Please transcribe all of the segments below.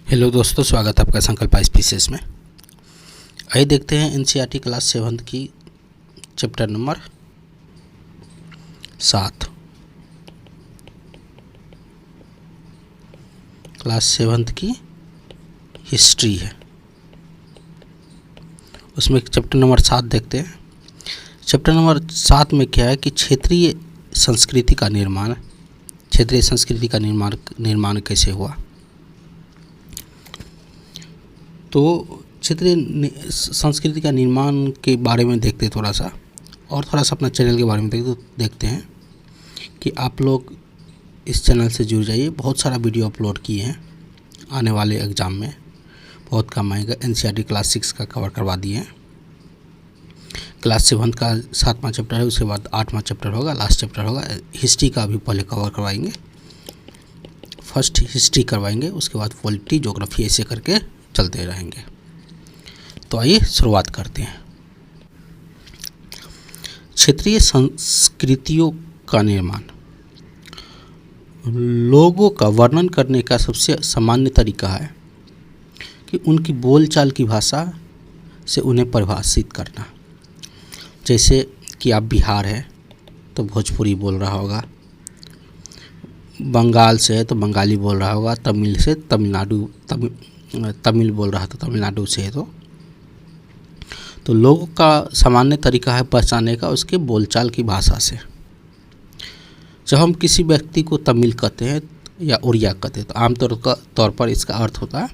Hello दोस्तों, स्वागत है आपका संकल्प स्पीसीज में। आइए देखते हैं एनसीईआरटी क्लास 7 की चैप्टर नंबर 7। क्लास 7 की हिस्ट्री है, उसमें चैप्टर नंबर 7 देखते हैं। चैप्टर नंबर 7 में क्या है कि क्षेत्रीय संस्कृति का निर्माण। क्षेत्रीय संस्कृति का निर्माण कैसे हुआ। तो क्षेत्रीय संस्कृति का निर्माण के बारे में देखते थोड़ा सा, और थोड़ा सा अपना चैनल के बारे में देखते हैं कि आप लोग इस चैनल से जुड़ जाइए। बहुत सारा वीडियो अपलोड किए हैं, आने वाले एग्ज़ाम में बहुत काम आएगा। एनसीईआरटी क्लास 6 का कवर करवा दिए हैं। क्लास 7 का 7वां चैप्टर है, उसके बाद 8वां चैप्टर होगा, लास्ट चैप्टर होगा। हिस्ट्री का भी पहले कवर करवाएंगे। फर्स्ट हिस्ट्री करवाएंगे, उसके बाद पॉलिटी, ज्योग्राफी, ऐसे करके चलते रहेंगे। तो आइए शुरुआत करते हैं। क्षेत्रीय संस्कृतियों का निर्माण। लोगों का वर्णन करने का सबसे सामान्य तरीका है कि उनकी बोलचाल की भाषा से उन्हें परिभाषित करना। जैसे कि आप बिहार है तो भोजपुरी बोल रहा होगा, बंगाल से है तो बंगाली बोल रहा होगा, तमिल से तमिल बोल रहा था, तमिलनाडु से है तो लोगों का सामान्य तरीका है पहचानने का उसके बोलचाल की भाषा से। जब हम किसी व्यक्ति को तमिल कहते हैं या उड़िया कहते हैं तो आमतौर पर इसका अर्थ होता है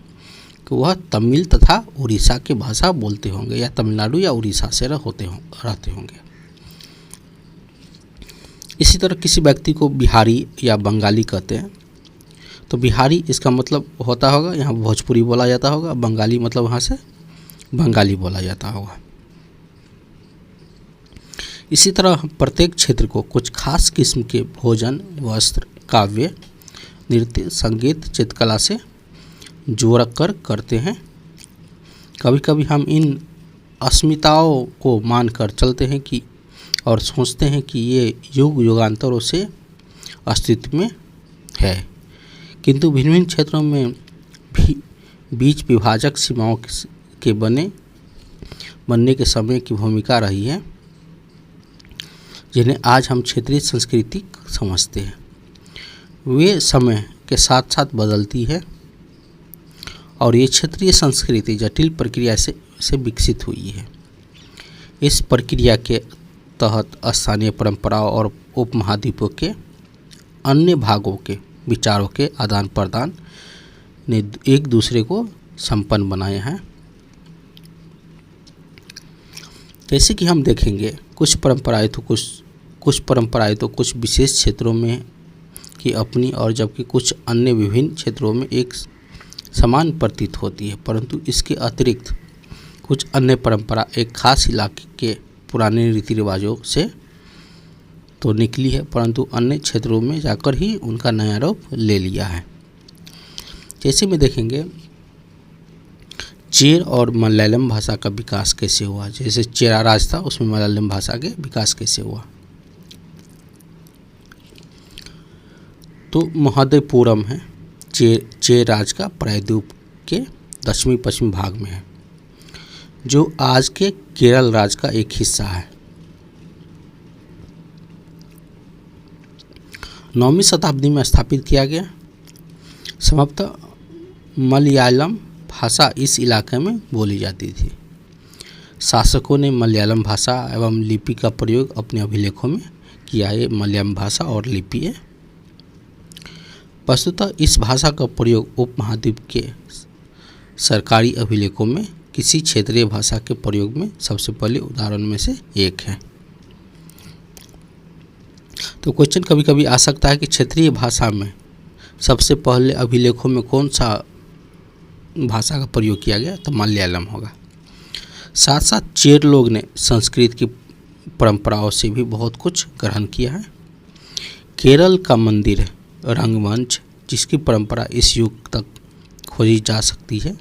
कि वह तमिल तथा उड़ीसा की भाषा बोलते होंगे या तमिलनाडु या उड़ीसा से रहते होंगे। इसी तरह किसी व्यक्ति को बिहारी या बंगाली कहते हैं तो बिहारी इसका मतलब होता होगा यहाँ भोजपुरी बोला जाता होगा, बंगाली मतलब वहाँ से बंगाली बोला जाता होगा। इसी तरह प्रत्येक क्षेत्र को कुछ खास किस्म के भोजन, वस्त्र, काव्य, नृत्य, संगीत, चित्रकला से जोड़कर करते हैं। कभी कभी हम इन अस्मिताओं को मानकर चलते हैं कि और सोचते हैं कि ये युगांतरों से अस्तित्व में है, किंतु भिन्न भिन्न क्षेत्रों में भी बीच विभाजक सीमाओं के बनने के समय की भूमिका रही है, जिन्हें आज हम क्षेत्रीय संस्कृति समझते हैं। वे समय के साथ साथ बदलती है और ये क्षेत्रीय संस्कृति जटिल प्रक्रिया से विकसित हुई है। इस प्रक्रिया के तहत स्थानीय परंपराओं और उपमहाद्वीपों के अन्य भागों के विचारों के आदान प्रदान ने एक दूसरे को संपन्न बनाया है। जैसे कि हम देखेंगे कुछ परंपराएं तो कुछ विशेष क्षेत्रों में की अपनी और जबकि कुछ अन्य विभिन्न क्षेत्रों में एक समान प्रतीत होती है, परंतु इसके अतिरिक्त कुछ अन्य परंपरा एक खास इलाके के पुराने रीति रिवाजों से तो निकली है, परंतु अन्य क्षेत्रों में जाकर ही उनका नया रूप ले लिया है। जैसे में देखेंगे चेर और मलयालम भाषा का विकास कैसे हुआ। जैसे चेरा राज था, उसमें मलयालम भाषा के विकास कैसे हुआ। तो महादेवपुरम है चेर राज का प्रायद्वीप के दक्षिणी पश्चिमी भाग में है, जो आज के केरल राज्य का एक हिस्सा है। 9वीं शताब्दी में स्थापित किया गया। संभवतः मलयालम भाषा इस इलाके में बोली जाती थी। शासकों ने मलयालम भाषा एवं लिपि का प्रयोग अपने अभिलेखों में किया है। मलयालम भाषा और लिपि है। वस्तुतः इस भाषा का प्रयोग उपमहाद्वीप के सरकारी अभिलेखों में किसी क्षेत्रीय भाषा के प्रयोग में सबसे पहले उदाहरण में से एक है। तो क्वेश्चन कभी कभी आ सकता है कि क्षेत्रीय भाषा में सबसे पहले अभिलेखों में कौन सा भाषा का प्रयोग किया गया, तो मलयालम होगा। साथ साथ चेर लोग ने संस्कृत की परंपराओं से भी बहुत कुछ ग्रहण किया है। केरल का मंदिर रंगमंच, जिसकी परंपरा इस युग तक खोजी जा सकती है,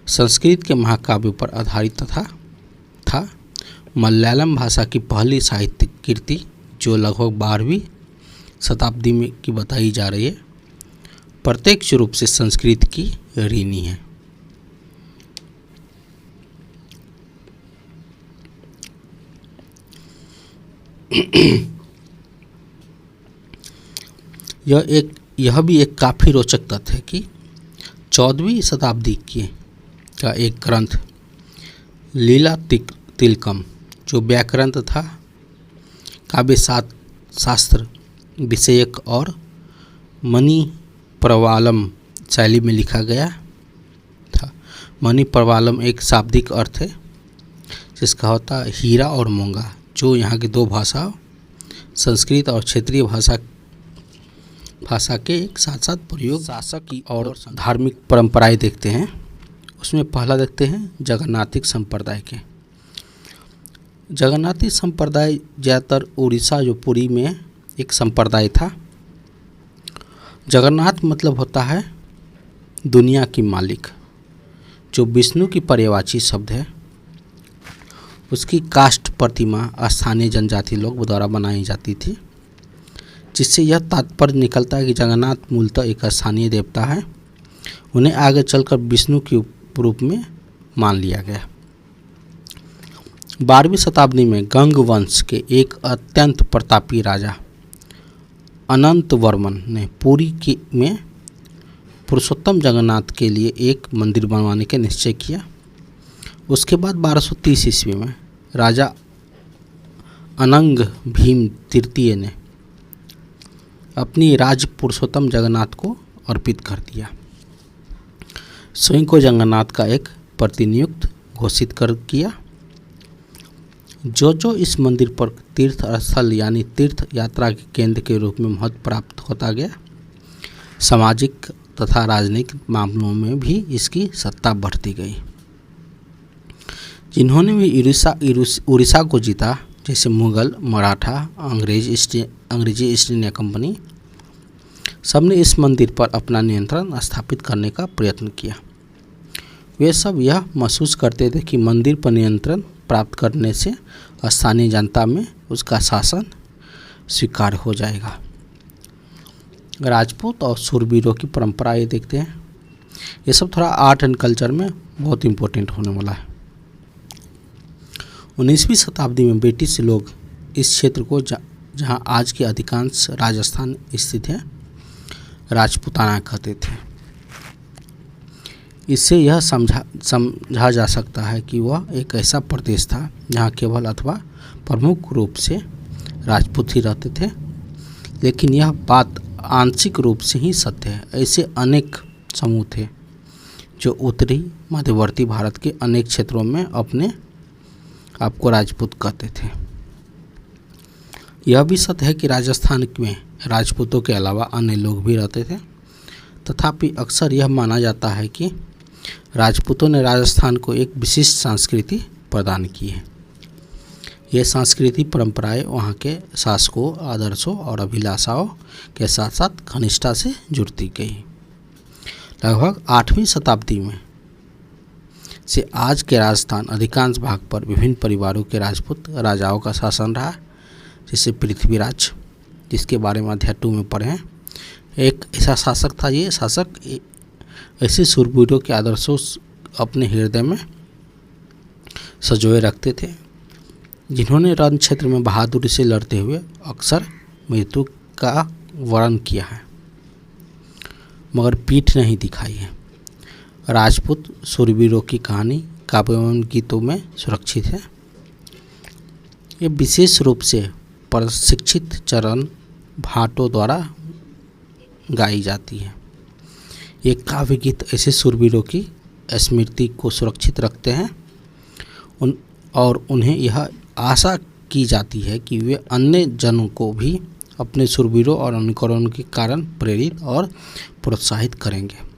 संस्कृत के महाकाव्यों पर आधारित था। मलयालम भाषा की पहली साहित्यिक कृति जो लगभग 12वीं शताब्दी में की बताई जा रही है, प्रत्यक्ष रूप से संस्कृत की ऋणी है। यह भी एक काफ़ी रोचक तथ्य है कि 14वीं शताब्दी का एक ग्रंथ लीला तिलकम, जो व्याकरण तथा काव्य शास्त्र विषयक और मणि प्रवालम शैली में लिखा गया था। मणि प्रवालम एक शाब्दिक अर्थ है जिसका होता है हीरा और मूंगा, जो यहाँ की दो भाषा संस्कृत और क्षेत्रीय भाषा के एक साथ साथ प्रयोग शासक की और धार्मिक परंपराएं देखते हैं। उसमें पहला देखते हैं जगन्नाथिक संप्रदाय के। जगन्नाथिक संप्रदाय ज़्यादातर उड़ीसा जो पुरी में एक संप्रदाय था। जगन्नाथ मतलब होता है दुनिया की मालिक, जो विष्णु की पर्यायवाची शब्द है। उसकी काष्ठ प्रतिमा स्थानीय जनजाति लोग द्वारा बनाई जाती थी, जिससे यह तात्पर्य निकलता है कि जगन्नाथ मूलतः एक स्थानीय देवता है। उन्हें आगे चलकर विष्णु के रूप में मान लिया गया। 12वीं शताब्दी में गंग वंश के एक अत्यंत प्रतापी राजा अनंत वर्मन ने पुरी में पुरुषोत्तम जगन्नाथ के लिए एक मंदिर बनवाने का निश्चय किया। उसके बाद 1230 ईस्वी में राजा अनंग भीम तृतीय ने अपनी राज पुरुषोत्तम जगन्नाथ को अर्पित कर दिया। स्वयं को जगन्नाथ का एक प्रतिनियुक्त घोषित कर किया। जो इस मंदिर पर तीर्थ स्थल यानी तीर्थ यात्रा के केंद्र के रूप में महत्व प्राप्त होता गया, सामाजिक तथा राजनीतिक मामलों में भी इसकी सत्ता बढ़ती गई। जिन्होंने भी उड़ीसा को जीता, जैसे मुगल, मराठा, अंग्रेजी ईस्ट इंडिया कंपनी, सबने इस मंदिर पर अपना नियंत्रण स्थापित करने का प्रयत्न किया। वे सब यह महसूस करते थे कि मंदिर पर नियंत्रण प्राप्त करने से स्थानीय जनता में उसका शासन स्वीकार हो जाएगा। राजपूत और शूरवीरों की परंपरा ये देखते हैं। ये सब थोड़ा आर्ट एंड कल्चर में बहुत इम्पोर्टेंट होने वाला है। 19वीं शताब्दी में ब्रिटिश लोग इस क्षेत्र को जहाँ आज के अधिकांश राजस्थान स्थित है, राजपूताना कहते थे। इससे यह समझा जा सकता है कि वह एक ऐसा प्रदेश था जहाँ केवल अथवा प्रमुख रूप से राजपूत ही रहते थे, लेकिन यह बात आंशिक रूप से ही सत्य है। ऐसे अनेक समूह थे जो उत्तरी मध्यवर्ती भारत के अनेक क्षेत्रों में अपने आपको राजपूत कहते थे। यह भी सत्य है कि राजस्थान में राजपूतों के अलावा अन्य लोग भी रहते थे, तथापि अक्सर यह माना जाता है कि राजपूतों ने राजस्थान को एक विशिष्ट संस्कृति प्रदान की है। ये सांस्कृतिक परंपराएं वहाँ के शासकों, आदर्शों और अभिलाषाओं के साथ साथ घनिष्ठता से जुड़ती गई। लगभग 8वीं शताब्दी में से आज के राजस्थान अधिकांश भाग पर विभिन्न परिवारों के राजपूत राजाओं का शासन रहा, जैसे पृथ्वीराज, जिसके बारे में अध्याय 2 में पढ़े हैं। एक ऐसा शासक था। ये शासक ऐसे शूरवीरों के आदर्शों अपने हृदय में सजोए रखते थे, जिन्होंने रण क्षेत्र में बहादुरी से लड़ते हुए अक्सर मृत्यु का वर्ण किया है, मगर पीठ नहीं दिखाई है। राजपूत शूरवीरों की कहानी काव्य एवं गीतों में सुरक्षित है। ये विशेष रूप से प्रशिक्षित चरण भाटों द्वारा गाई जाती है। ये काव्य गीत ऐसे शूरवीरों की स्मृति को सुरक्षित रखते हैं और उन्हें यह आशा की जाती है कि वे अन्य जनों को भी अपने शूरवीरों और अनुकरणों के कारण प्रेरित और प्रोत्साहित करेंगे।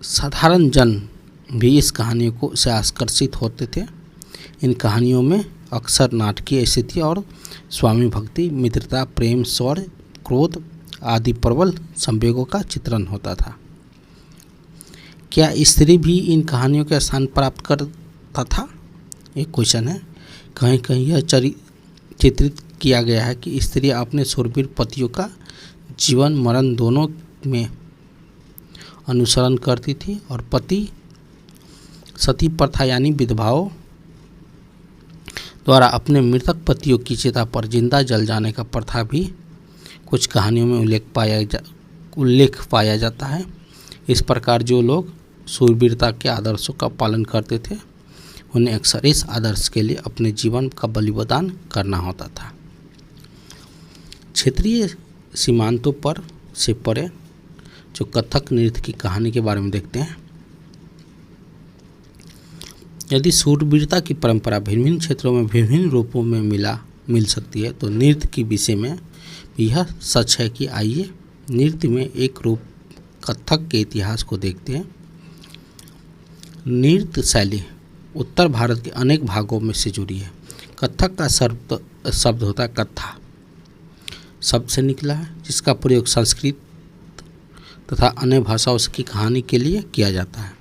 साधारण जन भी इस कहानियों को से आकर्षित होते थे। इन कहानियों में अक्सर नाटकीय स्थिति और स्वामी भक्ति, मित्रता, प्रेम, शौर्य, क्रोध आदि प्रबल संवेगों का चित्रण होता था। क्या स्त्री भी इन कहानियों के स्थान प्राप्त करता था? एक क्वेश्चन है। कहीं कहीं यह चित्रित किया गया है कि स्त्रियां अपने शूरवीर पतियों का जीवन मरण दोनों में अनुसरण करती थी और पति सती प्रथा यानी विधवाओं द्वारा अपने मृतक पतियों की चिता पर जिंदा जल जाने का प्रथा भी कुछ कहानियों में उल्लेख पाया जाता है। इस प्रकार जो लोग शूरवीरता के आदर्शों का पालन करते थे उन्हें अक्सर इस आदर्श के लिए अपने जीवन का बलिदान करना होता था। क्षेत्रीय सीमांतों पर से परे जो कथक नृत्य की कहानी के बारे में देखते हैं। यदि शूरवीरता की परंपरा भिन्न क्षेत्रों में विभिन्न रूपों में मिल सकती है तो नृत्य के विषय में यह सच है कि आइए नृत्य में एक रूप कथक के इतिहास को देखते हैं। नृत्य शैली उत्तर भारत के अनेक भागों में से जुड़ी है। कथक का शब्द होता है कथा शब्द से निकला है, जिसका प्रयोग संस्कृत तथा अन्य भाषाओं की कहानी के लिए किया जाता है।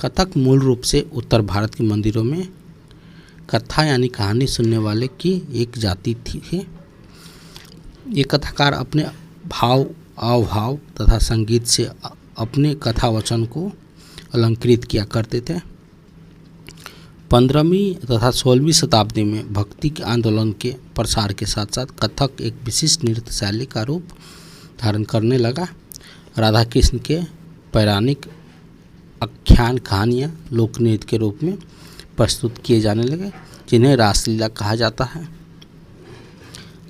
कथक मूल रूप से उत्तर भारत के मंदिरों में कथा यानी कहानी सुनने वाले की एक जाति थी। ये कथाकार अपने भाव अवभाव तथा संगीत से अपने कथा वचन को अलंकृत किया करते थे। 15वीं तथा 16वीं शताब्दी में भक्ति के आंदोलन के प्रसार के साथ साथ कथक एक विशिष्ट नृत्य शैली का रूप धारण करने लगा। राधा कृष्ण के पौराणिक आख्यान कहानियाँ लोक नृत्य के रूप में प्रस्तुत किए जाने लगे, जिन्हें रासलीला कहा जाता है।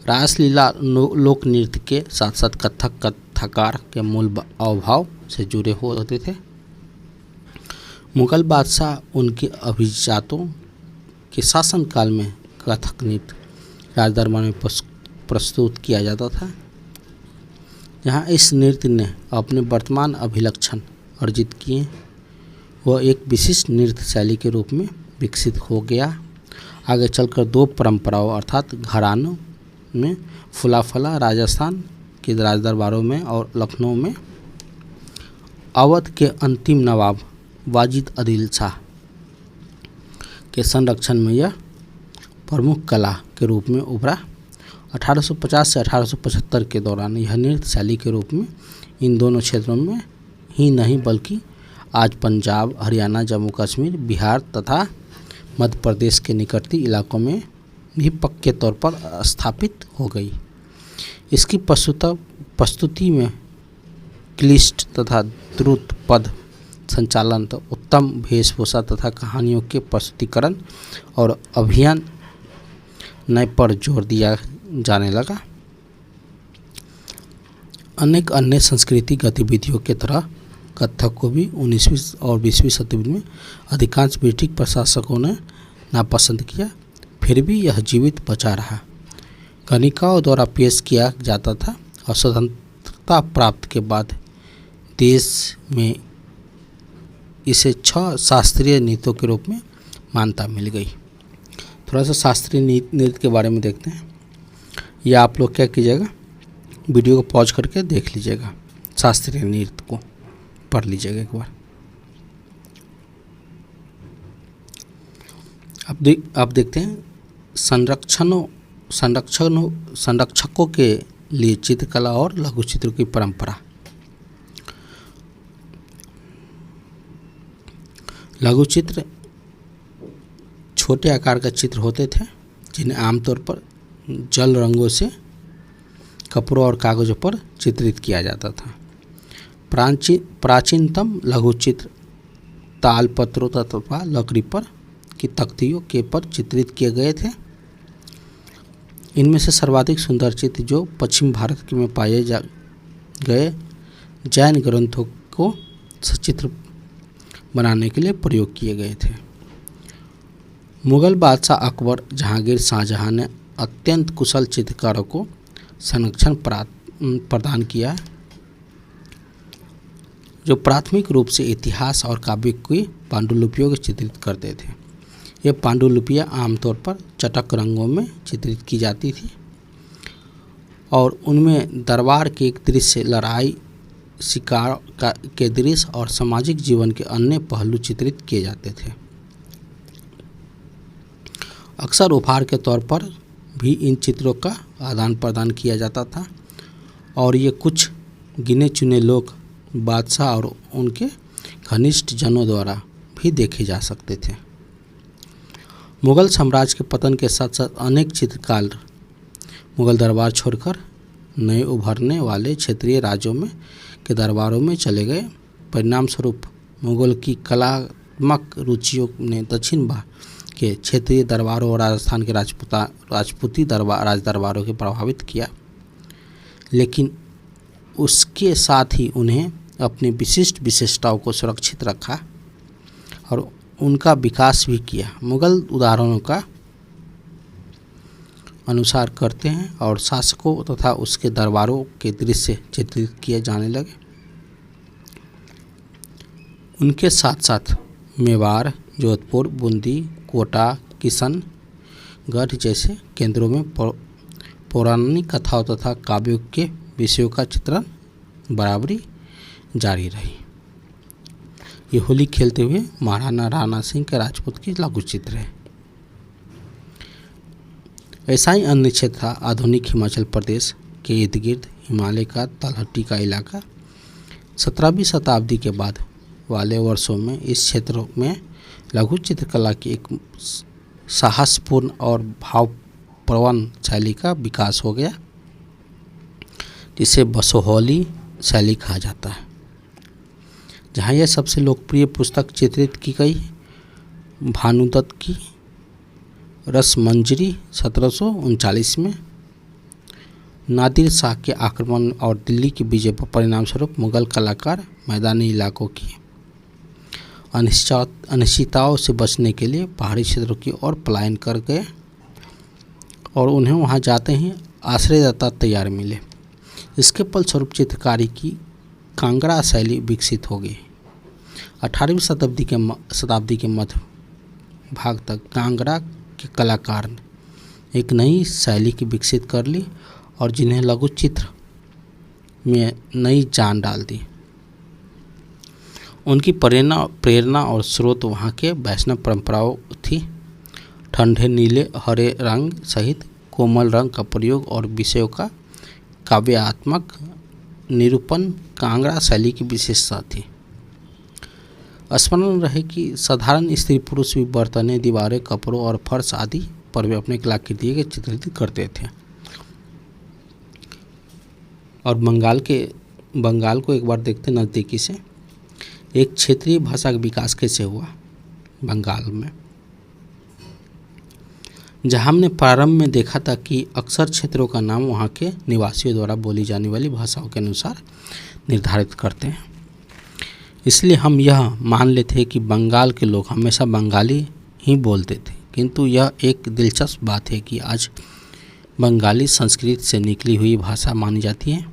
रासलीला लोक नृत्य के साथ साथ कथक कथाकार के मूल अवभाव से जुड़े होते थे। मुगल बादशाह उनके अभिजातों के शासनकाल में कथक नृत्य राजदरबार में प्रस्तुत किया जाता था, जहाँ इस नृत्य ने अपने वर्तमान अभिलक्षण अर्जित किए। वह एक विशिष्ट नृत्य शैली के रूप में विकसित हो गया। आगे चलकर दो परंपराओं अर्थात घरानों में फुलाफला राजस्थान के राजदरबारों में और लखनऊ में अवध के अंतिम नवाब वाजिद आदिल शाह के संरक्षण में यह प्रमुख कला के रूप में उभरा। 1850 से 1875 के दौरान यह नृत्य शैली के रूप में इन दोनों क्षेत्रों में ही नहीं बल्कि आज पंजाब, हरियाणा, जम्मू कश्मीर, बिहार तथा मध्य प्रदेश के निकटवर्ती इलाकों में भी पक्के तौर पर स्थापित हो गई। इसकी प्रस्तुति में क्लिष्ट तथा द्रुत पद संचालन तो उत्तम वेशभूषा तथा कहानियों के प्रस्तुतिकरण और अभिनय पर जोर दिया जाने लगा। अनेक अन्य सांस्कृतिक गतिविधियों की तरह कथक को भी 19वीं और 20वीं शताब्दी में अधिकांश ब्रिटिश प्रशासकों ने नापसंद किया, फिर भी यह जीवित बचा रहा। गणिकाओं द्वारा पेश किया जाता था और स्वतंत्रता प्राप्त के बाद देश में इसे 6 शास्त्रीय नृत्यों के रूप में मान्यता मिल गई। थोड़ा सा शास्त्रीय नृत्य के बारे में देखते हैं। या आप लोग क्या कीजिएगा, वीडियो को पॉज करके देख लीजिएगा, शास्त्रीय नृत्य को पढ़ लीजिएगा एक बार। अब देखते हैं संरक्षकों के लिए चित्रकला और लघु चित्रों की परंपरा। लघु चित्र छोटे आकार का चित्र होते थे, जिन्हें आमतौर पर जल रंगों से कपड़ों और कागज़ों पर चित्रित किया जाता था। प्राचीनतम लघु चित्र तालपत्रों तथा लकड़ी पर की तख्तियों के पर चित्रित किए गए थे। इनमें से सर्वाधिक सुंदर चित्र जो पश्चिम भारत में पाए गए जैन ग्रंथों को सचित्र बनाने के लिए प्रयोग किए गए थे। मुगल बादशाह अकबर, जहांगीर, शाहजहां ने अत्यंत कुशल चित्रकारों को संरक्षण प्रदान किया, जो प्राथमिक रूप से इतिहास और काव्य की पांडुलिपियों को चित्रित करते थे। ये पांडुलिपियाँ आमतौर पर चटक रंगों में चित्रित की जाती थी और उनमें दरबार के एक दृश्य, लड़ाई, शिकार के दृश्य और सामाजिक जीवन के अन्य पहलू चित्रित किए जाते थे। अक्सर उपहार के तौर पर भी इन चित्रों का आदान प्रदान किया जाता था और ये कुछ गिने चुने लोग बादशाह और उनके घनिष्ठ जनों द्वारा भी देखे जा सकते थे। मुगल साम्राज्य के पतन के साथ साथ अनेक चित्रकार मुगल दरबार छोड़कर नए उभरने वाले क्षेत्रीय राज्यों में के दरबारों में चले गए। परिणाम स्वरूप मुगल की कलात्मक रुचियों ने दक्षिण भारत के क्षेत्रीय दरबारों और राजस्थान के राजपूती राज दरबारों को प्रभावित किया, लेकिन उसके साथ ही उन्हें अपनी विशिष्ट विशेषताओं को सुरक्षित रखा और उनका विकास भी किया। मुगल उदाहरणों का अनुसार करते हैं और शासकों तथा उसके दरबारों के दृश्य चित्रित किए जाने लगे। उनके साथ साथ मेवाड़, जोधपुर, बूंदी, कोटा, किशनगढ़ जैसे केंद्रों में पौराणिक कथाओं तथा काव्यों के विषयों का चित्रण बराबरी जारी रही। ये होली खेलते हुए महाराणा राणा सिंह के राजपूत की लघु चित्र है। ऐसा ही अन्य क्षेत्र था आधुनिक हिमाचल प्रदेश के इर्द गिर्द हिमालय का तलहटी का इलाका। 17वीं शताब्दी के बाद वाले वर्षों में इस क्षेत्र में लघु चित्रकला की एक साहसपूर्ण और भावप्रवण शैली का विकास हो गया, जिसे बसोहली शैली कहा जाता है। जहाँ यह सबसे लोकप्रिय पुस्तक चित्रित की गई भानुदत्त की रसमंजरी 1739 में नादिर शाह के आक्रमण और दिल्ली की विजय पर परिणाम स्वरूप मुगल कलाकार मैदानी इलाकों की अनिश्चितताओं से बचने के लिए पहाड़ी क्षेत्रों की ओर पलायन कर गए और उन्हें वहां जाते ही आश्रयदाता तैयार मिले। इसके फलस्वरूप चित्रकारी की कांगड़ा शैली विकसित हो गई। 18वीं शताब्दी के मध्य भाग तक कांगड़ा के कलाकार ने एक नई शैली की विकसित कर ली और जिन्हें लघु चित्र में नई जान डाल दी। उनकी प्रेरणा और स्रोत वहाँ के वैष्णव परंपराओं थी। ठंडे नीले हरे रंग सहित कोमल रंग का प्रयोग और विषयों का काव्यात्मक निरूपण कांगड़ा शैली की विशेषता थी। स्मरण रहे कि साधारण स्त्री पुरुष भी बर्तनें, दीवारें, कपड़ों और फर्श आदि पर भी अपने कलाकृति के चित्रित करते थे। और बंगाल को एक बार देखते नज़दीकी से। एक क्षेत्रीय भाषा का विकास कैसे हुआ बंगाल में, जहाँ हमने प्रारंभ में देखा था कि अक्सर क्षेत्रों का नाम वहाँ के निवासियों द्वारा बोली जाने वाली भाषाओं के अनुसार निर्धारित करते हैं। इसलिए हम यह मान लेते हैं कि बंगाल के लोग हमेशा बंगाली ही बोलते थे, किंतु यह एक दिलचस्प बात है कि आज बंगाली संस्कृत से निकली हुई भाषा मानी जाती है।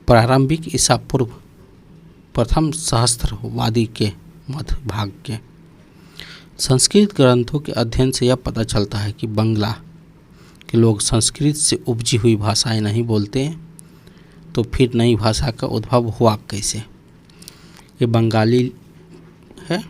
प्रारंभिक ईसा पूर्व प्रथम सहस्त्रवादी के मध्य भाग के संस्कृत ग्रंथों के अध्ययन से यह पता चलता है कि बंगला के लोग संस्कृत से उपजी हुई भाषाएं नहीं बोलते हैं, तो फिर नई भाषा का उद्भव हुआ कैसे? ये बंगाली है।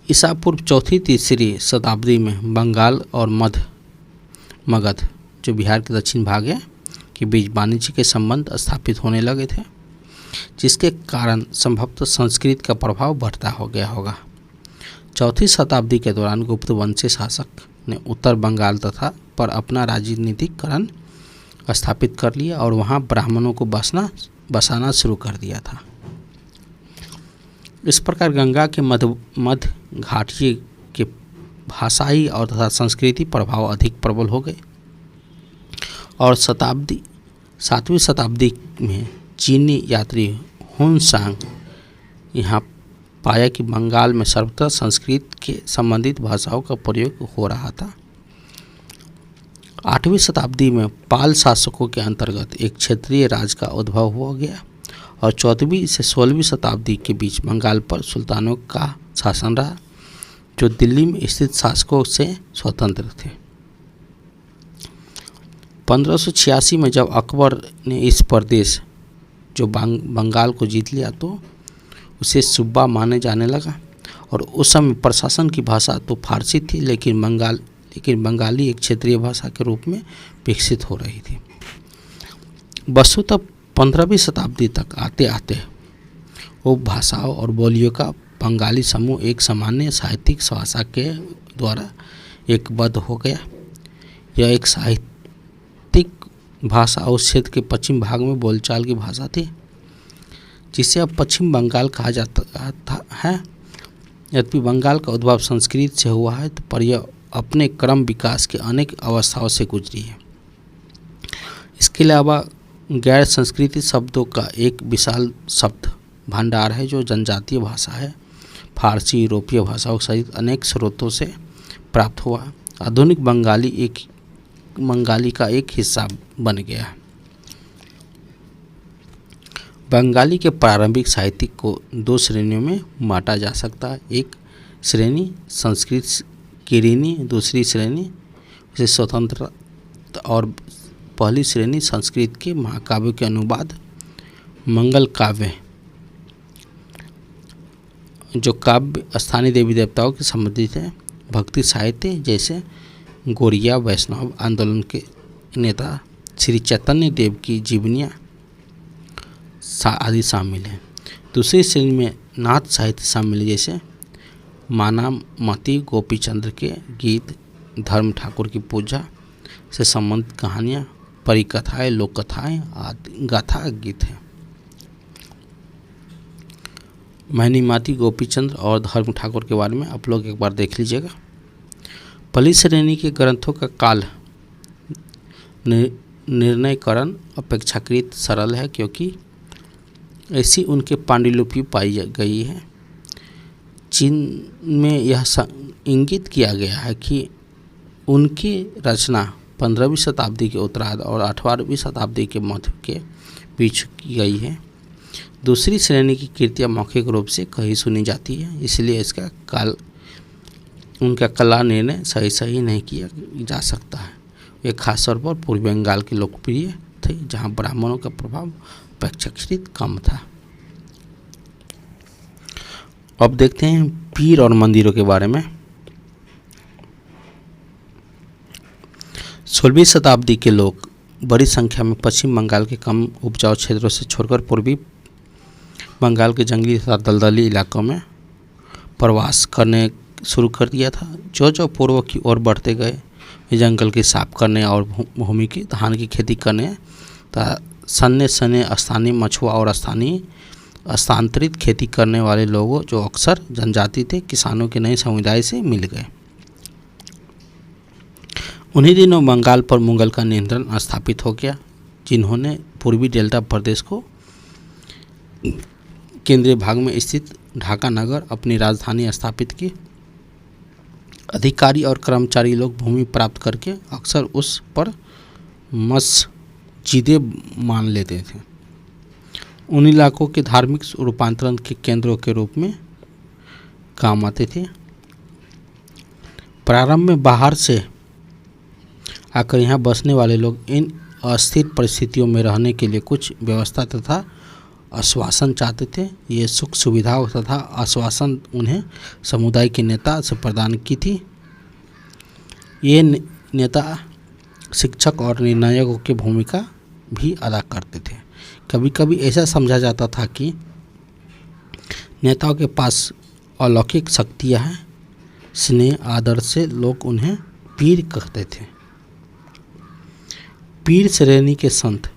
ईसा पूर्व चौथी तीसरी शताब्दी में बंगाल और मगध जो बिहार के दक्षिण भाग है के बीच वाणिज्य के संबंध स्थापित होने लगे थे, जिसके कारण संभवतः संस्कृत का प्रभाव बढ़ता हो गया होगा। चौथी शताब्दी के दौरान गुप्त वंशीय शासक ने उत्तर बंगाल तथा पर अपना राजनीतिकरण स्थापित कर लिया और वहां ब्राह्मणों को बसाना शुरू कर दिया था। इस प्रकार गंगा के मध्य घाटी के भाषाई और तथा संस्कृति प्रभाव अधिक प्रबल हो गए और 7वीं शताब्दी में चीनी यात्री हुनसांग यहाँ पाया कि बंगाल में सर्वत्र संस्कृत के संबंधित भाषाओं का प्रयोग हो रहा था। 8वीं शताब्दी में पाल शासकों के अंतर्गत एक क्षेत्रीय राज का उद्भव हो गया और 14वीं से 16वीं शताब्दी के बीच बंगाल पर सुल्तानों का शासन रहा, जो दिल्ली में स्थित शासकों से स्वतंत्र थे। 1586 में जब अकबर ने इस प्रदेश जो बंगाल को जीत लिया तो उसे सूबा माने जाने लगा और उस समय प्रशासन की भाषा तो फारसी थी, लेकिन लेकिन बंगाली एक क्षेत्रीय भाषा के रूप में विकसित हो रही थी। वस्तुतः 15वीं शताब्दी तक आते आते उपभाषाओं और बोलियों का बंगाली समूह एक सामान्य साहित्यिक भाषा के द्वारा एकबद्ध हो गया। यह एक साहित्यिक भाषा उस क्षेत्र के पश्चिम भाग में बोलचाल की भाषा थी, जिसे अब पश्चिम बंगाल कहा जाता है। यद्यपि बंगाल का उद्भव संस्कृत से हुआ है, पर यह अपने क्रम विकास के अनेक अवस्थाओं से गुजरी है। इसके अलावा गैर संस्कृति शब्दों का एक विशाल शब्द भंडार है जो जनजातीय भाषा है, फारसी, यूरोपीय भाषाओं सहित अनेक स्रोतों से प्राप्त हुआ। आधुनिक बंगाली का एक हिस्सा बन गया। बंगाली के प्रारंभिक साहित्य को दो श्रेणियों में बांटा जा सकता है। एक श्रेणी संस्कृत किरीनी, दूसरी श्रेणी से स्वतंत्र, और पहली श्रेणी संस्कृत के महाकाव्य के अनुवाद मंगल काव्य, जो काव्य स्थानीय देवी देवताओं के संबंधित है। भक्ति साहित्य जैसे गौड़िया वैष्णव आंदोलन के नेता श्री चैतन्य देव की जीवनियाँ आदि शामिल हैं। दूसरी श्रेणी में नाथ साहित्य शामिल है, जैसे मानामती गोपीचंद्र के गीत, धर्म ठाकुर की पूजा से संबंधित कहानियाँ, परिकथाएं, लोक कथाएँ आदि गाथा गीत हैं। मानामती गोपीचंद्र और धर्म ठाकुर के बारे में आप लोग एक बार देख लीजिएगा। पहली श्रेणी के ग्रंथों का काल निर्णयकरण अपेक्षाकृत सरल है, क्योंकि ऐसी उनके पांडुलिपि पाई गई है जिनमें यह इंगित किया गया है कि उनकी रचना 15वीं शताब्दी के उत्तरार्ध और 18वीं शताब्दी के मध्य के बीच की गई है। दूसरी श्रेणी की कृतियाँ मौखिक रूप से कहीं सुनी जाती है, इसलिए इसका उनका कला निर्णय सही नहीं किया जा सकता है। ये खासतौर पर पूर्वी बंगाल के लोकप्रिय थे, जहाँ ब्राह्मणों का प्रभाव अपेक्षाकृत कम था। अब देखते हैं पीर और मंदिरों के बारे में। 16वीं शताब्दी के लोग बड़ी संख्या में पश्चिम बंगाल के कम उपजाऊ क्षेत्रों से छोड़कर पूर्वी बंगाल के जंगली तथा दलदली इलाकों में प्रवास करने शुरू कर दिया था। जो पूर्व की ओर बढ़ते गए, जंगल की साफ करने और भूमि की धान की खेती करने तथा सन्ने स्थानीय मछुआ और स्थानांतरित खेती करने वाले लोगों, जो अक्सर जनजाति थे, किसानों के नए समुदाय से मिल गए। उन्हीं दिनों बंगाल पर मुगल का नियंत्रण स्थापित हो गया, जिन्होंने पूर्वी डेल्टा प्रदेश को केंद्रीय भाग में स्थित ढाका नगर अपनी राजधानी स्थापित की। अधिकारी और कर्मचारी लोग भूमि प्राप्त करके अक्सर उस पर मस्जिदें मान लेते थे। उन इलाकों के धार्मिक रूपांतरण के केंद्रों के रूप में काम आते थे। प्रारंभ में बाहर से आकर यहाँ बसने वाले लोग इन अस्थिर परिस्थितियों में रहने के लिए कुछ व्यवस्था तथा आश्वासन चाहते थे। ये सुख सुविधाओं तथा आश्वासन उन्हें समुदाय के नेता से प्रदान की थी। ये नेता शिक्षक और निर्णायकों की भूमिका भी अदा करते थे। कभी कभी ऐसा समझा जाता था कि नेताओं के पास अलौकिक शक्तियाँ हैं। स्नेह आदर से लोग उन्हें पीर कहते थे। पीर श्रेणी के संत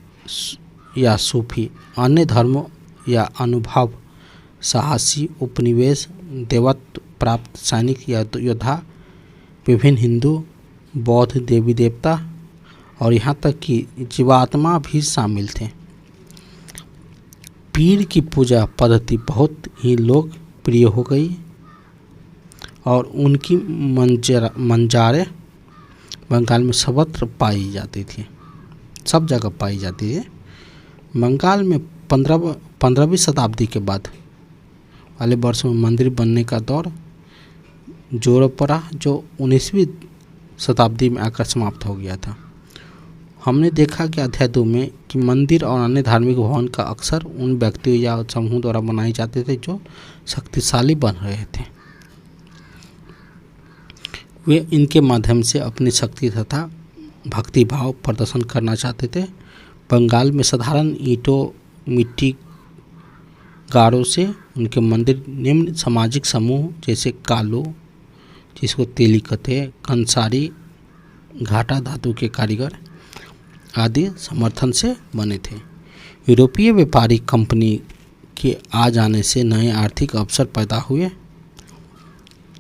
या सूफी, अन्य धर्मों या अनुभव, साहसी, उपनिवेश, देवत्व प्राप्त सैनिक या योद्धा, विभिन्न हिंदू, बौद्ध देवी देवता और यहाँ तक कि जीवात्मा भी शामिल थे। पीर की पूजा पद्धति बहुत ही लोकप्रिय हो गई और उनकी मंजारें बंगाल में सर्वत्र पाई जाती थी, सब जगह पाई जाती है। बंगाल में 15वीं शताब्दी के बाद वाले वर्षों में मंदिर बनने का दौर जोरों पर रहा, जो 19वीं शताब्दी में आकर समाप्त हो गया था। हमने देखा कि अध्याय 2 में कि मंदिर और अन्य धार्मिक भवन का अक्सर उन व्यक्तियों या समूह द्वारा बनाए जाते थे जो शक्तिशाली बन रहे थे। वे इनके माध्यम से अपनी शक्ति तथा भक्ति भाव प्रदर्शन करना चाहते थे। बंगाल में साधारण ईंटों मिट्टी गारों से उनके मंदिर निम्न सामाजिक समूह जैसे कालो, जिसको तेली कहते हैं, कंसारी, घाटा धातु के कारीगर आदि समर्थन से बने थे। यूरोपीय व्यापारिक कंपनी के आ जाने से नए आर्थिक अवसर पैदा हुए।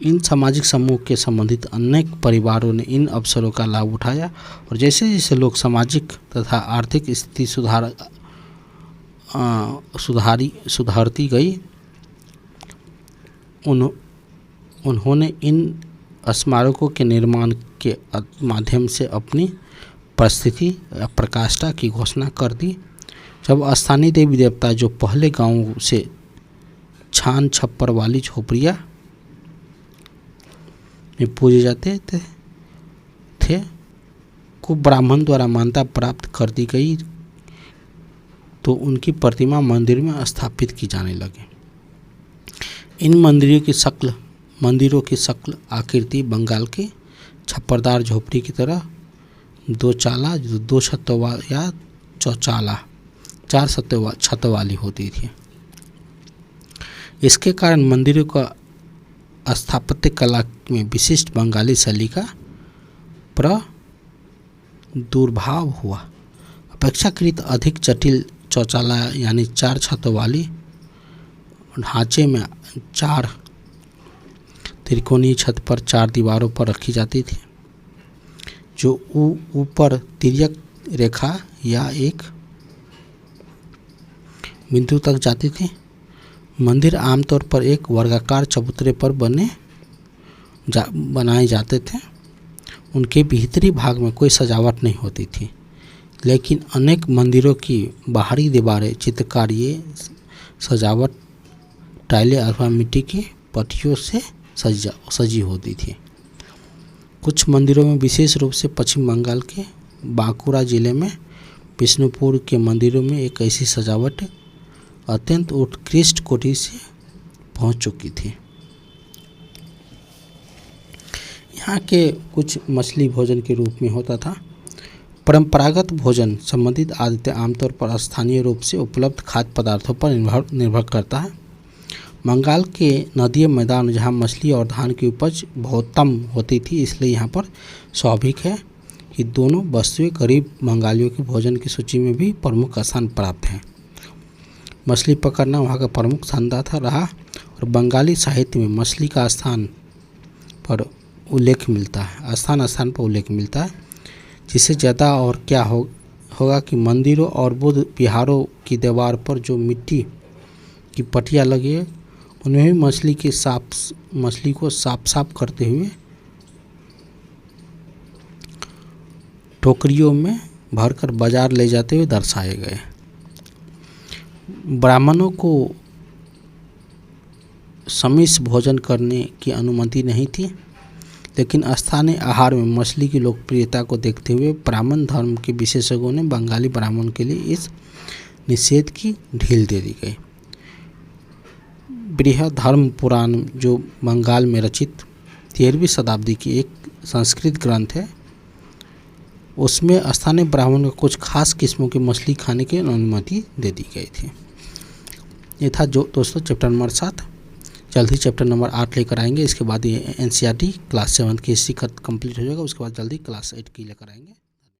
इन सामाजिक समूह के संबंधित अनेक परिवारों ने इन अवसरों का लाभ उठाया और जैसे जैसे लोग सामाजिक तथा आर्थिक स्थिति सुधारती गई, उन्होंने इन स्मारकों के निर्माण के माध्यम से अपनी परिस्थिति या प्रकाष्ठा की घोषणा कर दी। जब स्थानीय देवी देवता जो पहले गांवों से छान छप्पर वाली झोपड़ियाँ में पूजे जाते थे को ब्राह्मण द्वारा मान्यता प्राप्त कर दी गई, तो उनकी प्रतिमा मंदिर में स्थापित की जाने लगी। इन मंदिरों की शक्ल आकृति बंगाल की छप्परदार झोपड़ी की तरह दो छतों या चौचाला 4 छतों वाली होती थी। इसके कारण मंदिरों का स्थापत्य कला में विशिष्ट बंगाली शैली का प्रादुर्भाव हुआ। अपेक्षाकृत अधिक जटिल चौचाला यानी 4 छतों वाली ढांचे में 4 त्रिकोणीय छत पर 4 दीवारों पर रखी जाती थी, जो ऊपर तिर्यक रेखा या एक बिंदु तक जाती थी। मंदिर आमतौर पर एक वर्गाकार चबूतरे पर बनाए जाते थे। उनके भीतरी भाग में कोई सजावट नहीं होती थी, लेकिन अनेक मंदिरों की बाहरी दीवारें चित्रकारीय सजावट टाइलें अथवा मिट्टी की पट्टियों से सजी होती थी। कुछ मंदिरों में, विशेष रूप से पश्चिम बंगाल के बांकुड़ा जिले में विष्णुपुर के मंदिरों में, एक ऐसी सजावट अत्यंत उत्कृष्ट कोटि से पहुंच चुकी थी। यहाँ के कुछ मछली भोजन के रूप में होता था। परंपरागत भोजन संबंधित आदतें आमतौर पर स्थानीय रूप से उपलब्ध खाद्य पदार्थों पर निर्भर करता है। बंगाल के नदीय मैदान जहाँ मछली और धान की उपज बहुत कम होती थी, इसलिए यहाँ पर स्वाभाविक है कि दोनों वस्तुएं गरीब बंगालियों के भोजन की सूची में भी प्रमुख स्थान प्राप्त हैं। मछली पकड़ना वहाँ का प्रमुख धंधा रहा और बंगाली साहित्य में मछली का स्थान पर उल्लेख मिलता है, जिससे ज़्यादा और क्या होगा कि मंदिरों और बुद्ध विहारों की दीवार पर जो मिट्टी की पट्टियाँ लगी है, उनमें भी मछली को साफ करते हुए टोकरियों में भरकर बाजार ले जाते हुए दर्शाए गए। ब्राह्मणों को समिष्ट भोजन करने की अनुमति नहीं थी, लेकिन स्थानीय आहार में मछली की लोकप्रियता को देखते हुए ब्राह्मण धर्म के विशेषज्ञों ने बंगाली ब्राह्मण के लिए इस निषेध की ढील दे दी गई। बृहद धर्म पुराण, जो बंगाल में रचित 13वीं शताब्दी की एक संस्कृत ग्रंथ है, उसमें स्थानीय ब्राह्मणों को कुछ खास किस्मों की मछली खाने की अनुमति दे दी गई थी। ये था जो दोस्तों चैप्टर नंबर 7। जल्द ही चैप्टर नंबर 8 लेकर आएंगे। इसके बाद ये NCERT क्लास 7 की हिस्ट्री कंप्लीट हो जाएगा। उसके बाद जल्दी क्लास 8 की लेकर आएंगे।